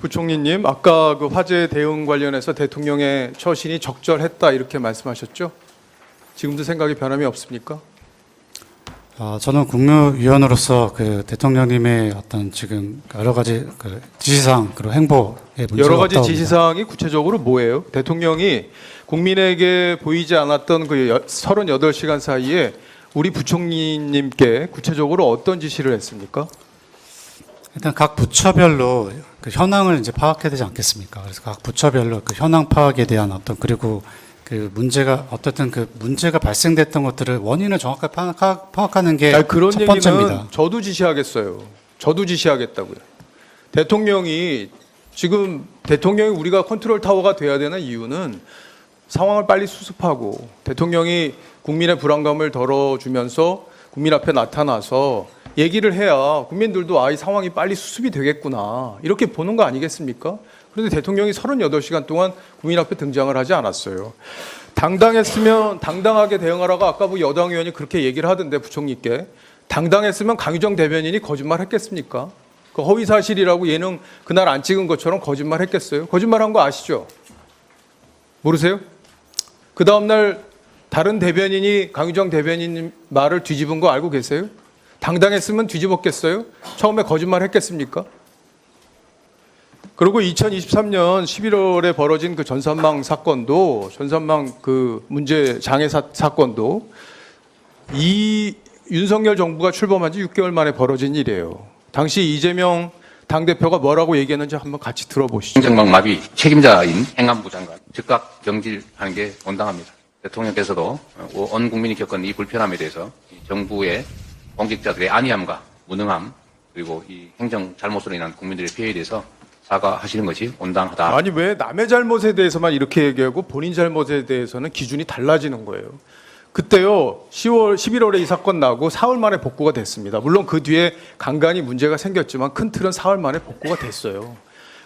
부총리님, 아까 그 화재 대응 관련해서 대통령의 처신이 적절했다 이렇게 말씀하셨죠? 지금도 생각이 변함이 없습니까? 저는 국무위원으로서 그 대통령님의 어떤 지금 여러 가지 그 지시사항 그리고 행보에 문제가 여러 가지 없다고 지시사항이 구체적으로 뭐예요? 대통령이 국민에게 보이지 않았던 그 38시간 사이에 우리 부총리님께 구체적으로 어떤 지시를 했습니까? 일단 각 부처별로 그 현황을 이제 파악해야 되지 않겠습니까? 그래서 각 부처별로 그 현황 파악에 대한 어떤 그리고 그 문제가 어떻든 그 문제가 발생됐던 것들을 원인을 정확하게 파악하는 게 그런 첫 얘기는 번째입니다. 저도 지시하겠어요. 저도 지시하겠다고요. 대통령이 지금 대통령이 우리가 컨트롤 타워가 돼야 되는 이유는 상황을 빨리 수습하고 대통령이 국민의 불안감을 덜어주면서 국민 앞에 나타나서 얘기를 해야 국민들도 이 상황이 빨리 수습이 되겠구나 이렇게 보는 거 아니겠습니까? 그런데 대통령이 38시간 동안 국민 앞에 등장을 하지 않았어요. 당당했으면 당당하게 대응하라고 아까 뭐 여당 의원이 그렇게 얘기를 하던데 부총리께 당당했으면 강유정 대변인이 거짓말 했겠습니까? 그 허위사실이라고 예능 그날 안 찍은 것처럼 거짓말 했겠어요? 거짓말한 거 아시죠? 모르세요? 그 다음날 다른 대변인이 강유정 대변인 말을 뒤집은 거 알고 계세요? 당당했으면 뒤집었겠어요? 처음에 거짓말 했겠습니까? 그리고 2023년 11월에 벌어진 그 전산망 사건도, 전산망 그 문제 장애 사건도 이 윤석열 정부가 출범한 지 6개월 만에 벌어진 일이에요. 당시 이재명 당대표가 뭐라고 얘기했는지 한번 같이 들어보시죠. 행정망 마비 책임자인 행안부 장관 즉각 경질하는 게 온당합니다. 대통령께서도 온 국민이 겪은 이 불편함에 대해서 정부의 공직자들의 안이함과 무능함 그리고 이 행정 잘못으로 인한 국민들의 피해에 대해서 사과하시는 것이 온당하다. 아니 왜 남의 잘못에 대해서만 이렇게 얘기하고 본인 잘못에 대해서는 기준이 달라지는 거예요. 그때요 11월에 이 사건 나고 4월 만에 복구가 됐습니다. 물론 그 뒤에 간간히 문제가 생겼지만 큰 틀은 4월 만에 복구가 됐어요.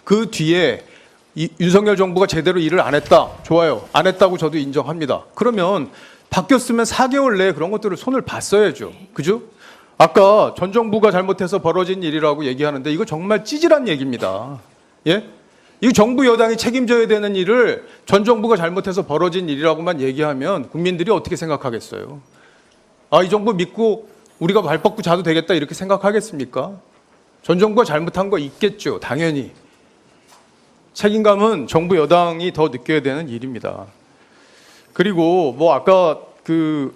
그 뒤에 윤석열 정부가 제대로 일을 안 했다. 좋아요. 안 했다고 저도 인정합니다. 그러면 바뀌었으면 4개월 내에 그런 것들을 손을 봤어야죠. 그죠? 아까 전 정부가 잘못해서 벌어진 일이라고 얘기하는데 이거 정말 찌질한 얘기입니다. 예? 이 정부 여당이 책임져야 되는 일을 전 정부가 잘못해서 벌어진 일이라고만 얘기하면 국민들이 어떻게 생각하겠어요? 이 정부 믿고 우리가 발 뻗고 자도 되겠다 이렇게 생각하겠습니까? 전 정부가 잘못한 거 있겠죠. 당연히. 책임감은 정부 여당이 더 느껴야 되는 일입니다. 그리고 뭐 아까 그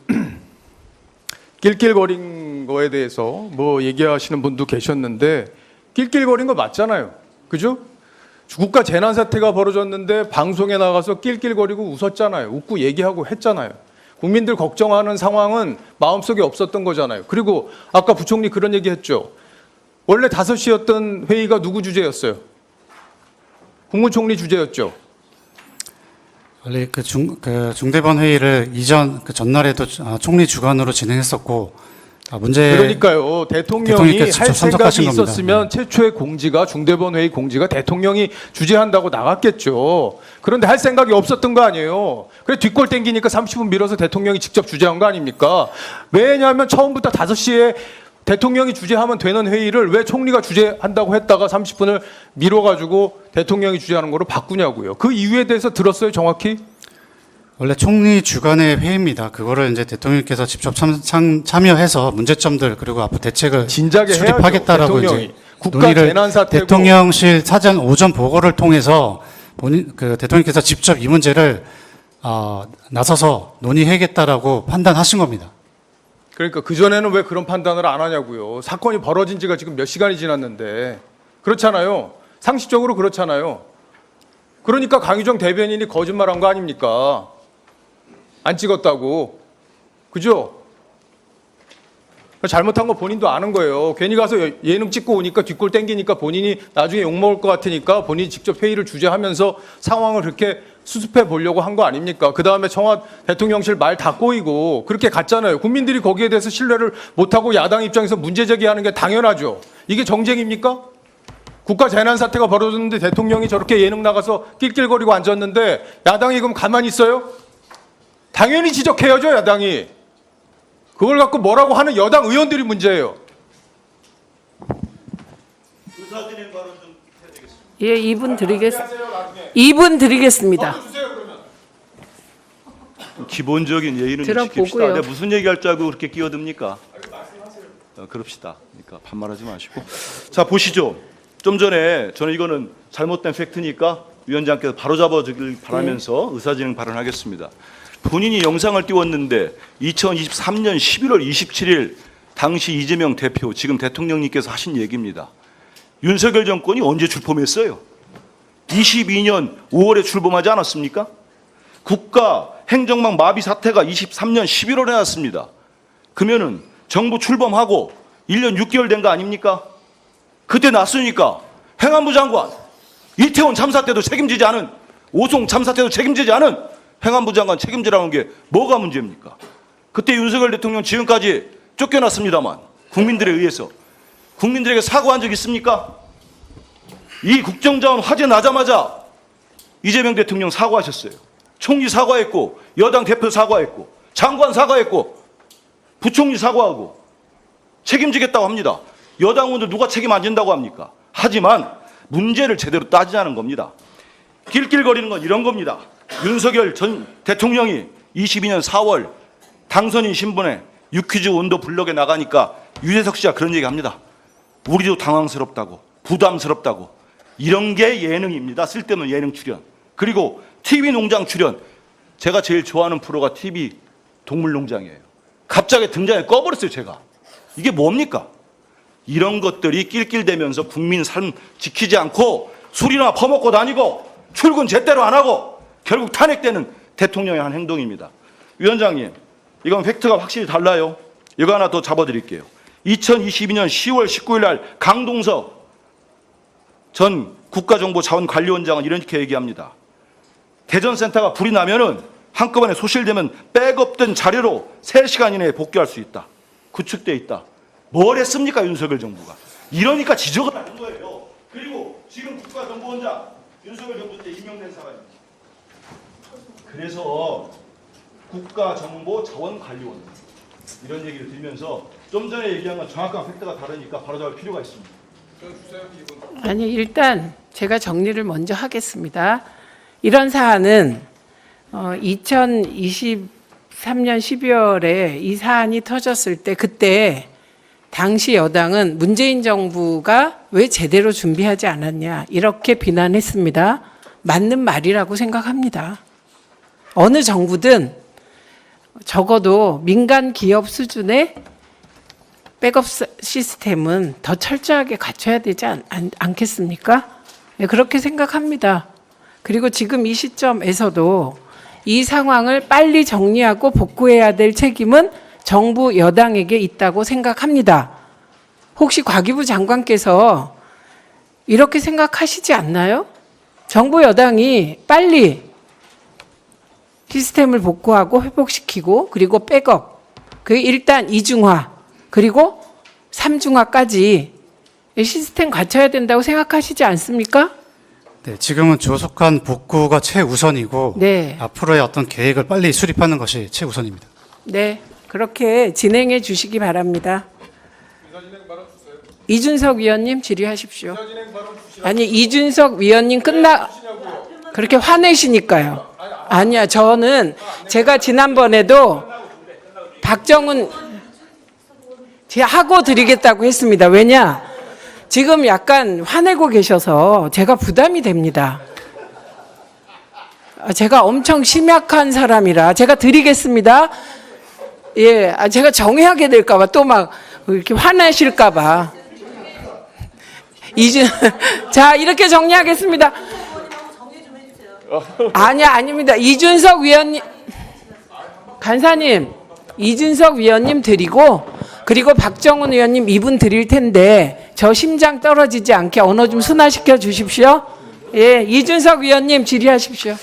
낄낄거린 거에 대해서 뭐 얘기하시는 분도 계셨는데 낄낄거린 거 맞잖아요. 그죠? 국가 재난 사태가 벌어졌는데 방송에 나가서 낄낄거리고 웃었잖아요. 웃고 얘기하고 했잖아요. 국민들 걱정하는 상황은 마음속에 없었던 거잖아요. 그리고 아까 부총리 그런 얘기 했죠. 원래 5시였던 회의가 누구 주제였어요? 국무총리 주제였죠. 원래 그 중대본 회의를 이전 그 전날에도 총리 주관으로 진행했었고 문제 그러니까요. 대통령이 할 생각이 참석하신 겁니다. 있었으면 최초의 공지가 중대본 회의 공지가 대통령이 주재한다고 나갔겠죠. 그런데 할 생각이 없었던 거 아니에요. 그래 뒷골 땡기니까 30분 미뤄서 대통령이 직접 주재한 거 아닙니까? 왜냐하면 처음부터 5시에 대통령이 주재하면 되는 회의를 왜 총리가 주재한다고 했다가 30분을 미뤄가지고 대통령이 주재하는 거로 바꾸냐고요. 그 이유에 대해서 들었어요, 정확히? 원래 총리 주관의 회의입니다. 그거를 이제 대통령께서 직접 참여해서 문제점들 그리고 앞으로 대책을 진작에 수립하겠다라고 해야죠, 이제 국가 논의를 재난 사태고 대통령실 사전 오전 보고를 통해서 그 대통령께서 직접 이 문제를 나서서 논의해야겠다라고 판단하신 겁니다. 그러니까 그전에는 왜 그런 판단을 안 하냐고요. 사건이 벌어진 지가 지금 몇 시간이 지났는데. 그렇잖아요. 상식적으로 그렇잖아요. 그러니까 강유정 대변인이 거짓말한 거 아닙니까? 안 찍었다고. 그죠? 잘못한 거 본인도 아는 거예요. 괜히 가서 예능 찍고 오니까 뒷골 땡기니까 본인이 나중에 욕먹을 것 같으니까 본인이 직접 회의를 주재하면서 상황을 그렇게 수습해 보려고 한 거 아닙니까? 그 다음에 청와대 대통령실 말 다 꼬이고 그렇게 갔잖아요. 국민들이 거기에 대해서 신뢰를 못하고 야당 입장에서 문제 제기하는 게 당연하죠. 이게 정쟁입니까? 국가 재난 사태가 벌어졌는데 대통령이 저렇게 예능 나가서 낄낄거리고 앉았는데 야당이 그럼 가만히 있어요? 당연히 지적해야죠, 야당이. 그걸 갖고 뭐라고 하는 여당 의원들이 문제예요. 의사진행 발언 좀 해야 되겠습니다. 예, 2분 드리겠습니다. 기본적인 예의는 좀 들어보고요. 지킵시다. 내가 무슨 얘기할 줄 알고 그렇게 끼어듭니까? 그럽시다. 그러니까 반말하지 마시고. 자, 보시죠. 좀 전에 저는 이거는 잘못된 팩트니까 위원장께서 바로 잡아주길 바라면서 의사진행 발언하겠습니다. 본인이 영상을 띄웠는데 2023년 11월 27일 당시 이재명 대표, 지금 대통령님께서 하신 얘기입니다. 윤석열 정권이 언제 출범했어요? 22년 5월에 출범하지 않았습니까? 국가 행정망 마비 사태가 23년 11월에 났습니다. 그러면은 정부 출범하고 1년 6개월 된 거 아닙니까? 그때 났으니까 행안부 장관, 이태원 참사 때도 책임지지 않은, 오송 참사 때도 책임지지 않은 행안부 장관 책임지라는 게 뭐가 문제입니까? 그때 윤석열 대통령 지금까지 쫓겨났습니다만 국민들에 의해서 국민들에게 사과한 적 있습니까? 이 국정자원 화재 나자마자 이재명 대통령 사과하셨어요. 총리 사과했고, 여당 대표 사과했고, 장관 사과했고, 부총리 사과하고 책임지겠다고 합니다. 여당 의원들 누가 책임 안 진다고 합니까? 하지만 문제를 제대로 따지자는 겁니다. 낄낄거리는 건 이런 겁니다. 윤석열 전 대통령이 22년 4월 당선인 신분에 유퀴즈 온도 블럭에 나가니까 유재석 씨가 그런 얘기합니다. 우리도 당황스럽다고, 부담스럽다고. 이런 게 예능입니다. 쓸데없는 예능 출연. 그리고 TV 농장 출연. 제가 제일 좋아하는 프로가 TV 동물농장이에요. 갑자기 등장해 꺼버렸어요, 제가. 이게 뭡니까? 이런 것들이 낄낄대면서 국민 삶 지키지 않고 술이나 퍼먹고 다니고 출근 제대로 안 하고 결국 탄핵되는 대통령의 한 행동입니다. 위원장님, 이건 팩트가 확실히 달라요. 이거 하나 더 잡아드릴게요. 2022년 10월 19일 날 강동석 전 국가정보자원관리원장은 이렇게 얘기합니다. 대전센터가 불이 나면은 한꺼번에 소실되면 백업된 자료로 3시간 이내에 복귀할 수 있다. 구축돼 있다. 뭘 했습니까, 윤석열 정부가? 이러니까 지적을 하는 거예요. 그리고 지금 국가정보원장 윤석열 정부 때 임명된 사람입니다. 그래서 국가정보자원관리원장 이런 얘기를 들으면서 좀 전에 얘기한 건 정확한 팩트가 다르니까 바로잡을 필요가 있습니다. 아니, 일단 제가 정리를 먼저 하겠습니다. 이런 사안은 2023년 12월에 이 사안이 터졌을 때 그때 당시 여당은 문재인 정부가 왜 제대로 준비하지 않았냐 이렇게 비난했습니다. 맞는 말이라고 생각합니다. 어느 정부든 적어도 민간 기업 수준의 백업 시스템은 더 철저하게 갖춰야 되지 않겠습니까? 네, 그렇게 생각합니다. 그리고 지금 이 시점에서도 이 상황을 빨리 정리하고 복구해야 될 책임은 정부 여당에게 있다고 생각합니다. 혹시 과기부 장관께서 이렇게 생각하시지 않나요? 정부 여당이 빨리 시스템을 복구하고 회복시키고 그리고 백업, 그 일단 이중화 그리고 삼중화까지 시스템 갖춰야 된다고 생각하시지 않습니까? 네, 지금은 조속한 복구가 최우선이고 네. 앞으로의 어떤 계획을 빨리 수립하는 것이 최우선입니다. 네, 그렇게 진행해 주시기 바랍니다. 이준석 위원님 질의하십시오. 아니, 이준석 위원님 그렇게 화내시니까요. 아니야, 저는 제가 지난번에도 박정훈 제가 하고 드리겠다고 했습니다. 왜냐? 지금 약간 화내고 계셔서 제가 부담이 됩니다. 제가 엄청 심약한 사람이라 제가 드리겠습니다. 예, 제가 정회하게 될까봐 또 막 이렇게 화내실까봐. 자, 이렇게 정리하겠습니다. 아닙니다. 이준석 위원님, 간사님, 이준석 위원님 드리고, 그리고 박정훈 의원님 2분 드릴 텐데, 저 심장 떨어지지 않게 언어 좀 순화시켜 주십시오. 예, 이준석 위원님 질의하십시오.